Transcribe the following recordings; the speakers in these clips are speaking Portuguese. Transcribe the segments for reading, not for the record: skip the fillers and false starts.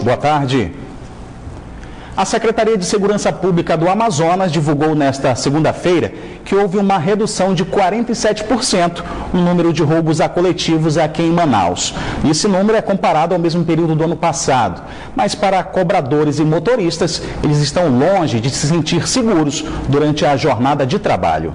Boa tarde. A Secretaria de Segurança Pública do Amazonas divulgou nesta segunda-feira que houve uma redução de 47% no número de roubos a coletivos aqui em Manaus. Esse número é comparado ao mesmo período do ano passado. Mas para cobradores e motoristas, eles estão longe de se sentir seguros durante a jornada de trabalho.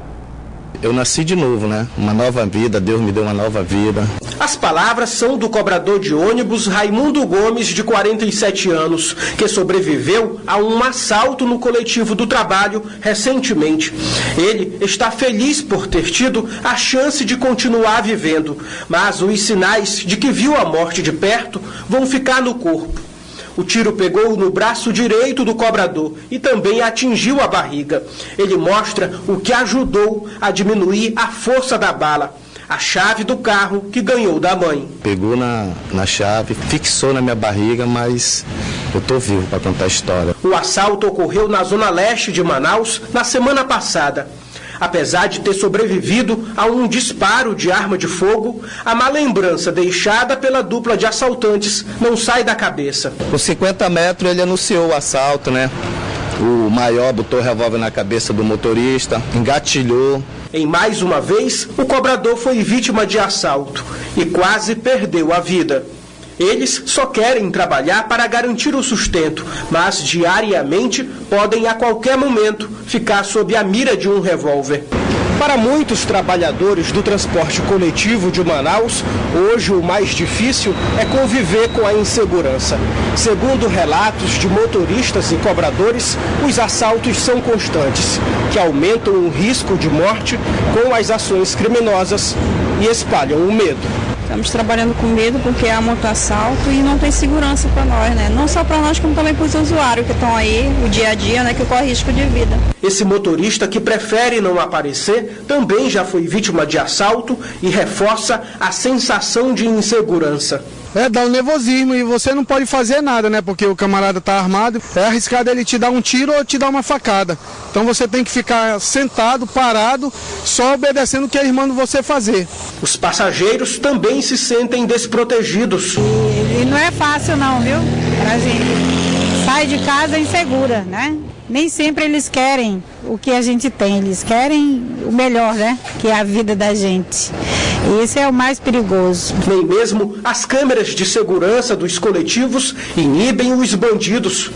Eu nasci de novo, né? Uma nova vida, Deus me deu uma nova vida. As palavras são do cobrador de ônibus Raimundo Gomes, de 47 anos, que sobreviveu a um assalto no coletivo do trabalho recentemente. Ele está feliz por ter tido a chance de continuar vivendo, mas os sinais de que viu a morte de perto vão ficar no corpo. O tiro pegou no braço direito do cobrador e também atingiu a barriga. Ele mostra o que ajudou a diminuir a força da bala. A chave do carro que ganhou da mãe. Pegou na chave, fixou na minha barriga, mas eu tô vivo para contar a história. O assalto ocorreu na zona leste de Manaus na semana passada. Apesar de ter sobrevivido a um disparo de arma de fogo, a má lembrança deixada pela dupla de assaltantes não sai da cabeça. Com 50 metros ele anunciou o assalto, né? O maior botou o revólver na cabeça do motorista, engatilhou. Em mais uma vez, o cobrador foi vítima de assalto e quase perdeu a vida. Eles só querem trabalhar para garantir o sustento, mas diariamente podem a qualquer momento ficar sob a mira de um revólver. Para muitos trabalhadores do transporte coletivo de Manaus, hoje o mais difícil é conviver com a insegurança. Segundo relatos de motoristas e cobradores, os assaltos são constantes, que aumentam o risco de morte com as ações criminosas e espalham o medo. Estamos trabalhando com medo porque há muito assalto e não tem segurança para nós, né? Não só para nós, como também para os usuários que estão aí, o dia a dia, né? Que corre risco de vida. Esse motorista que prefere não aparecer também já foi vítima de assalto e reforça a sensação de insegurança. Dá um nervosismo e você não pode fazer nada, né? Porque o camarada está armado, é arriscado ele te dar um tiro ou te dar uma facada. Então você tem que ficar sentado, parado, só obedecendo o que eles mandam você fazer. Os passageiros também se sentem desprotegidos. E não é fácil não, viu? A gente sai de casa insegura, né? Nem sempre eles querem o que a gente tem, eles querem o melhor, né? Que é a vida da gente. Esse é o mais perigoso. Nem mesmo as câmeras de segurança dos coletivos inibem os bandidos.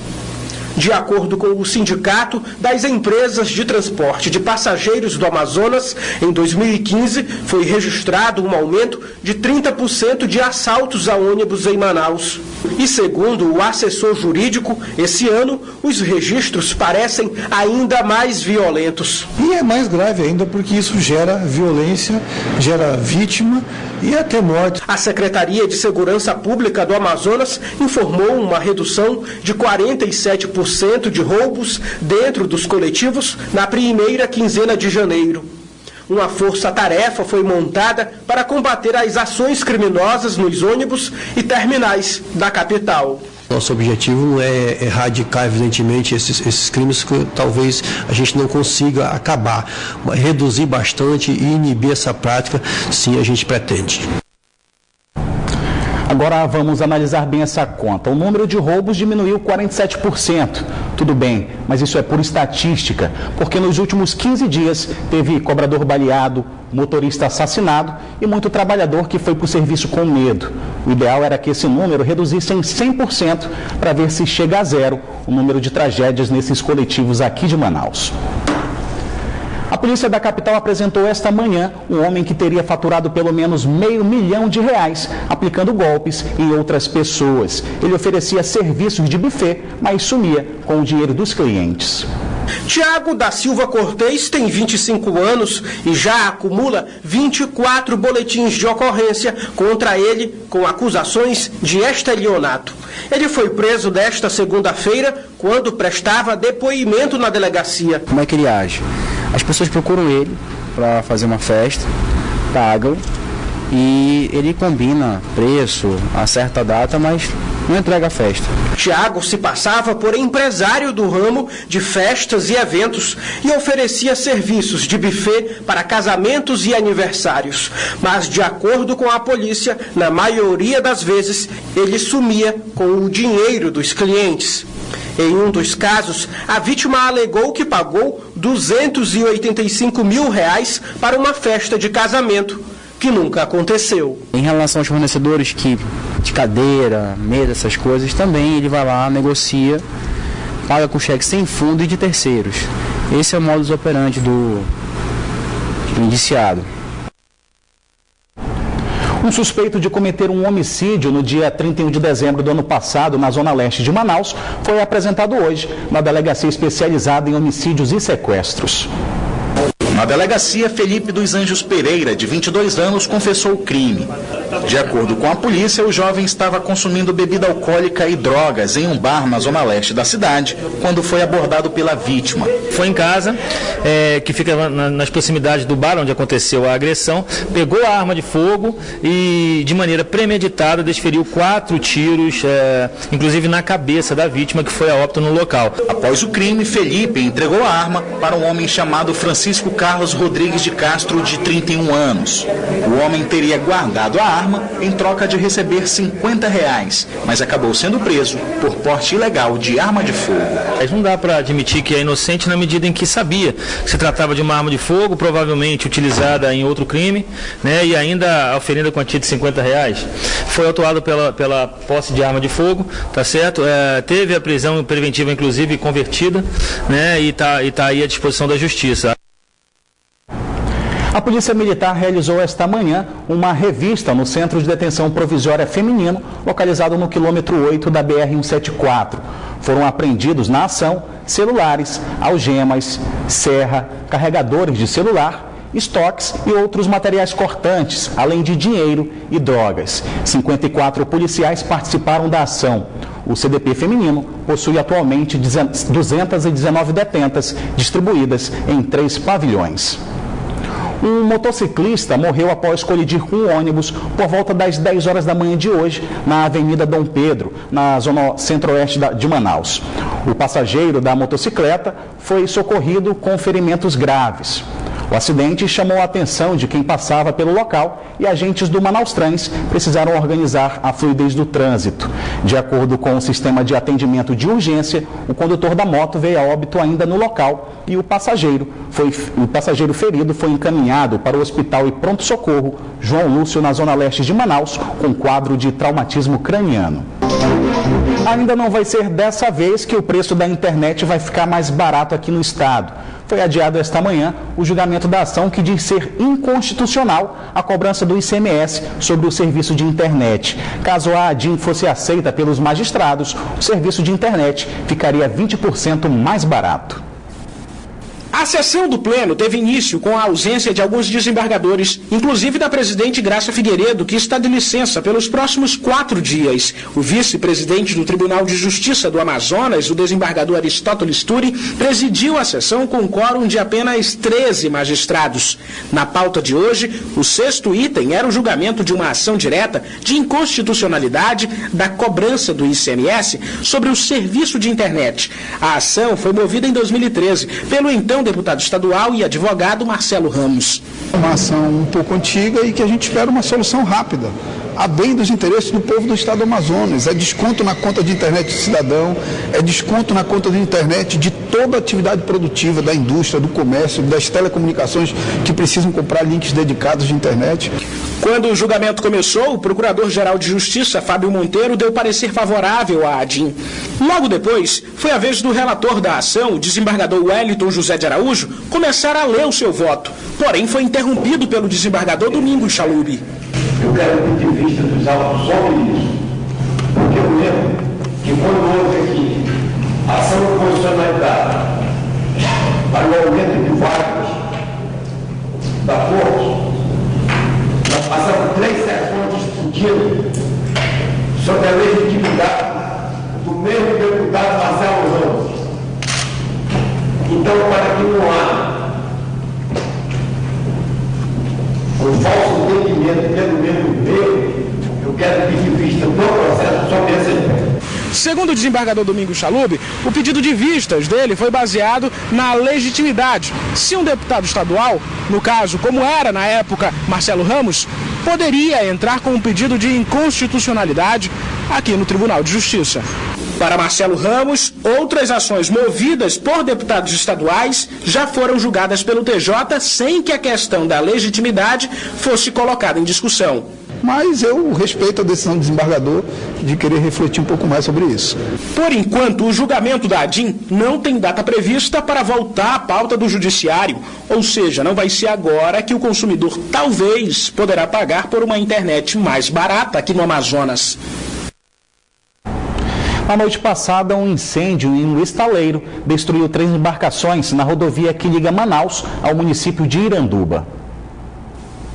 De acordo com o Sindicato das Empresas de Transporte de Passageiros do Amazonas, em 2015 foi registrado um aumento de 30% de assaltos a ônibus em Manaus. E segundo o assessor jurídico, esse ano os registros parecem ainda mais violentos. E é mais grave ainda porque isso gera violência, gera vítima e até morte. A Secretaria de Segurança Pública do Amazonas informou uma redução de 47% de roubos dentro dos coletivos na primeira quinzena de janeiro. Uma força-tarefa foi montada para combater as ações criminosas nos ônibus e terminais da capital. Nosso objetivo é erradicar, evidentemente, esses crimes que talvez a gente não consiga acabar. Reduzir bastante e inibir essa prática, sim, a gente pretende. Agora vamos analisar bem essa conta. O número de roubos diminuiu 47%. Tudo bem, mas isso é por estatística, porque nos últimos 15 dias teve cobrador baleado, motorista assassinado e muito trabalhador que foi para o serviço com medo. O ideal era que esse número reduzisse em 100% para ver se chega a zero o número de tragédias nesses coletivos aqui de Manaus. A polícia da capital apresentou esta manhã um homem que teria faturado pelo menos R$500 mil aplicando golpes em outras pessoas. Ele oferecia serviços de buffet, mas sumia com o dinheiro dos clientes. Tiago da Silva Cortez tem 25 anos e já acumula 24 boletins de ocorrência contra ele com acusações de estelionato. Ele foi preso nesta segunda-feira quando prestava depoimento na delegacia. Como é que ele age? As pessoas procuram ele para fazer uma festa, pagam e ele combina preço, acerta a data, mas não entrega a festa. Tiago se passava por empresário do ramo de festas e eventos e oferecia serviços de buffet para casamentos e aniversários. Mas, de acordo com a polícia, na maioria das vezes, ele sumia com o dinheiro dos clientes. Em um dos casos, a vítima alegou que pagou R$285 mil para uma festa de casamento, que nunca aconteceu. Em relação aos fornecedores de cadeira, mesa, essas coisas, também ele vai lá, negocia, paga com cheque sem fundo e de terceiros. Esse é o modus operandi do indiciado. Um suspeito de cometer um homicídio no dia 31 de dezembro do ano passado, na zona leste de Manaus, foi apresentado hoje na Delegacia Especializada em Homicídios e Sequestros. Na delegacia, Felipe dos Anjos Pereira, de 22 anos, confessou o crime. De acordo com a polícia, o jovem estava consumindo bebida alcoólica e drogas em um bar na zona leste da cidade, quando foi abordado pela vítima. Foi em casa, que fica nas proximidades do bar onde aconteceu a agressão, pegou a arma de fogo e, de maneira premeditada, desferiu 4 tiros, inclusive na cabeça da vítima, que foi a óbito no local. Após o crime, Felipe entregou a arma para um homem chamado Francisco Carlos Rodrigues de Castro, de 31 anos. O homem teria guardado a arma em troca de receber R$50, mas acabou sendo preso por porte ilegal de arma de fogo. Mas não dá para admitir que é inocente na medida em que sabia que se tratava de uma arma de fogo, provavelmente utilizada em outro crime, né, e ainda oferindo a quantia de R$50. Foi autuado pela posse de arma de fogo, tá certo? Teve a prisão preventiva, inclusive, convertida, né, e tá aí à disposição da Justiça. A Polícia Militar realizou esta manhã uma revista no Centro de Detenção Provisória Feminino, localizado no quilômetro 8 da BR-174. Foram apreendidos na ação celulares, algemas, serra, carregadores de celular, estoques e outros materiais cortantes, além de dinheiro e drogas. 54 policiais participaram da ação. O CDP feminino possui atualmente 219 detentas, distribuídas em 3 pavilhões. Um motociclista morreu após colidir com um ônibus por volta das 10 horas da manhã de hoje, na Avenida Dom Pedro, na zona centro-oeste de Manaus. O passageiro da motocicleta foi socorrido com ferimentos graves. O acidente chamou a atenção de quem passava pelo local e agentes do Manaustrans precisaram organizar a fluidez do trânsito. De acordo com o sistema de atendimento de urgência, o condutor da moto veio a óbito ainda no local e o passageiro ferido foi encaminhado para o Hospital e Pronto-Socorro João Lúcio, na zona leste de Manaus, com quadro de traumatismo craniano. Ainda não vai ser dessa vez que o preço da internet vai ficar mais barato aqui no estado. Foi adiado esta manhã o julgamento da ação que diz ser inconstitucional a cobrança do ICMS sobre o serviço de internet. Caso a ADIM fosse aceita pelos magistrados, o serviço de internet ficaria 20% mais barato. A sessão do Pleno teve início com a ausência de alguns desembargadores, inclusive da presidente Graça Figueiredo, que está de licença pelos próximos 4 dias. O vice-presidente do Tribunal de Justiça do Amazonas, o desembargador Aristóteles Turi, presidiu a sessão com quórum de apenas 13 magistrados. Na pauta de hoje, o 6º item era o julgamento de uma ação direta de inconstitucionalidade da cobrança do ICMS sobre o serviço de internet. A ação foi movida em 2013 pelo então deputado estadual e advogado Marcelo Ramos. É uma ação um pouco antiga e que a gente espera uma solução rápida, a bem dos interesses do povo do estado do Amazonas. É desconto na conta de internet do cidadão, é desconto na conta de internet de toda a atividade produtiva da indústria, do comércio, das telecomunicações que precisam comprar links dedicados de internet. Quando o julgamento começou, o Procurador-Geral de Justiça, Fábio Monteiro, deu parecer favorável à ADIM. Logo depois, foi a vez do relator da ação, o desembargador Wellington José de Araújo, começar a ler o seu voto. Porém, foi interrompido pelo desembargador Domingos Chalub. Eu quero ter vista dos autos sobre isso. Porque eu lembro que quando houve aqui ação de constitucionalidade para o aumento de vagas da Corte, nós passamos 3 sessões discutindo sobre a legitimidade do mesmo deputado Marcelo Ramos. Então, para que não haja um falso entendimento pelo Segundo o desembargador Domingos Chalub, o pedido de vistas dele foi baseado na legitimidade. Se um deputado estadual, no caso, como era na época Marcelo Ramos, poderia entrar com um pedido de inconstitucionalidade aqui no Tribunal de Justiça. Para Marcelo Ramos, outras ações movidas por deputados estaduais já foram julgadas pelo TJ sem que a questão da legitimidade fosse colocada em discussão. Mas eu respeito a decisão do desembargador de querer refletir um pouco mais sobre isso. Por enquanto, o julgamento da ADIM não tem data prevista para voltar à pauta do judiciário, ou seja, não vai ser agora que o consumidor talvez poderá pagar por uma internet mais barata aqui no Amazonas. Na noite passada, um incêndio em um estaleiro destruiu 3 embarcações na rodovia que liga Manaus ao município de Iranduba.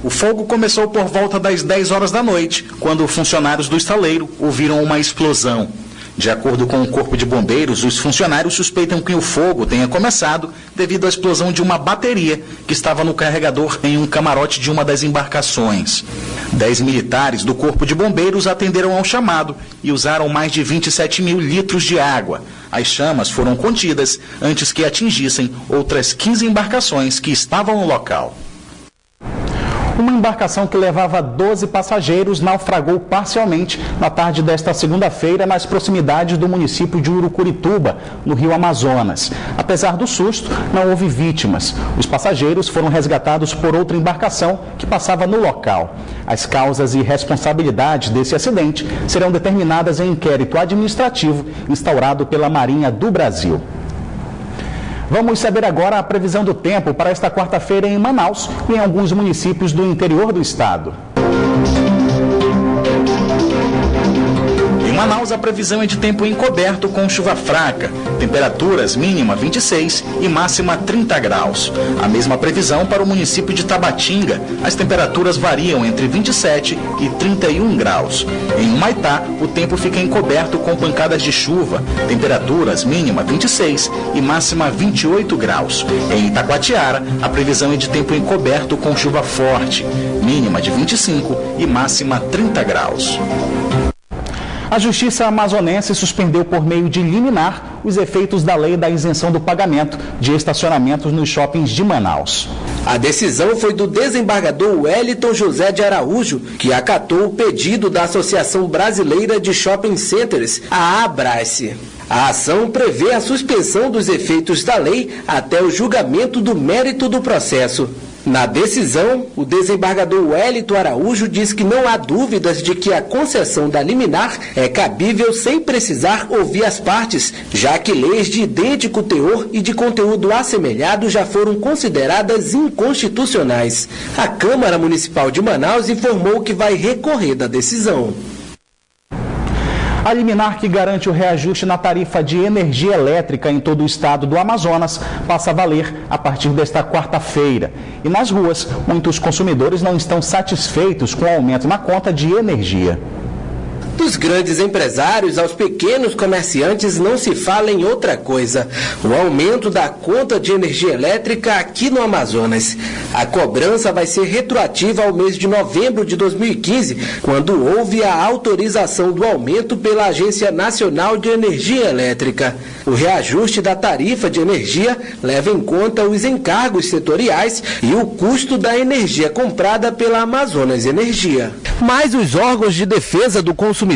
O fogo começou por volta das 10 horas da noite, quando funcionários do estaleiro ouviram uma explosão. De acordo com o Corpo de Bombeiros, os funcionários suspeitam que o fogo tenha começado devido à explosão de uma bateria que estava no carregador em um camarote de uma das embarcações. 10 militares do Corpo de Bombeiros atenderam ao chamado e usaram mais de 27 mil litros de água. As chamas foram contidas antes que atingissem outras 15 embarcações que estavam no local. Uma embarcação que levava 12 passageiros naufragou parcialmente na tarde desta segunda-feira nas proximidades do município de Urucurituba, no Rio Amazonas. Apesar do susto, não houve vítimas. Os passageiros foram resgatados por outra embarcação que passava no local. As causas e responsabilidades desse acidente serão determinadas em inquérito administrativo instaurado pela Marinha do Brasil. Vamos saber agora a previsão do tempo para esta quarta-feira em Manaus e em alguns municípios do interior do estado. Em Manaus, a previsão é de tempo encoberto com chuva fraca, temperaturas mínima 26 e máxima 30 graus. A mesma previsão para o município de Tabatinga, as temperaturas variam entre 27 e 31 graus. Em Humaitá, o tempo fica encoberto com pancadas de chuva, temperaturas mínima 26 e máxima 28 graus. Em Itacoatiara, a previsão é de tempo encoberto com chuva forte, mínima de 25 e máxima 30 graus. A Justiça amazonense suspendeu por meio de liminar os efeitos da lei da isenção do pagamento de estacionamentos nos shoppings de Manaus. A decisão foi do desembargador Wellington José de Araújo, que acatou o pedido da Associação Brasileira de Shopping Centers, a ABRACE. A ação prevê a suspensão dos efeitos da lei até o julgamento do mérito do processo. Na decisão, o desembargador Wellington Araújo diz que não há dúvidas de que a concessão da liminar é cabível sem precisar ouvir as partes, já que leis de idêntico teor e de conteúdo assemelhado já foram consideradas inconstitucionais. A Câmara Municipal de Manaus informou que vai recorrer da decisão. A liminar que garante o reajuste na tarifa de energia elétrica em todo o estado do Amazonas passa a valer a partir desta quarta-feira. E nas ruas, muitos consumidores não estão satisfeitos com o aumento na conta de energia. Dos grandes empresários aos pequenos comerciantes não se fala em outra coisa. O aumento da conta de energia elétrica aqui no Amazonas. A cobrança vai ser retroativa ao mês de novembro de 2015, quando houve a autorização do aumento pela Agência Nacional de Energia Elétrica. O reajuste da tarifa de energia leva em conta os encargos setoriais e o custo da energia comprada pela Amazonas Energia. Mas os órgãos de defesa do consumidor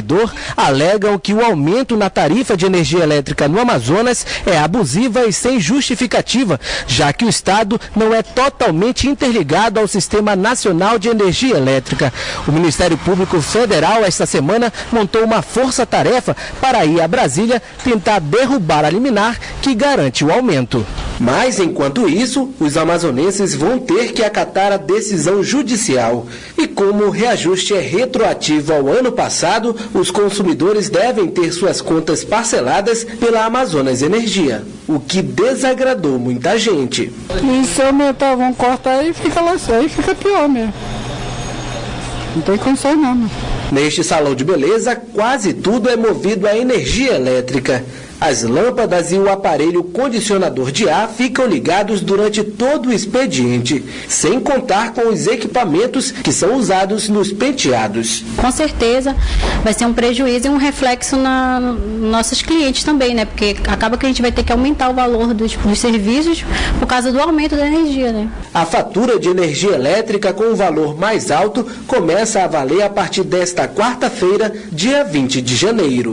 alegam que o aumento na tarifa de energia elétrica no Amazonas é abusiva e sem justificativa, já que o Estado não é totalmente interligado ao Sistema Nacional de Energia Elétrica. O Ministério Público Federal, esta semana, montou uma força-tarefa para ir a Brasília tentar derrubar a liminar que garante o aumento. Mas, enquanto isso, os amazonenses vão ter que acatar a decisão judicial. E como o reajuste é retroativo ao ano passado, os consumidores devem ter suas contas parceladas pela Amazonas Energia, o que desagradou muita gente. E se aumentar, vão cortar e fica lá, aí fica pior mesmo. Não tem condição não. Neste salão de beleza, quase tudo é movido a energia elétrica. As lâmpadas e o aparelho condicionador de ar ficam ligados durante todo o expediente, sem contar com os equipamentos que são usados nos penteados. Com certeza vai ser um prejuízo e um reflexo nos nossos clientes também, né? Porque acaba que a gente vai ter que aumentar o valor dos serviços por causa do aumento da energia, né? A fatura de energia elétrica com o valor mais alto começa a valer a partir desta quarta-feira, dia 20 de janeiro.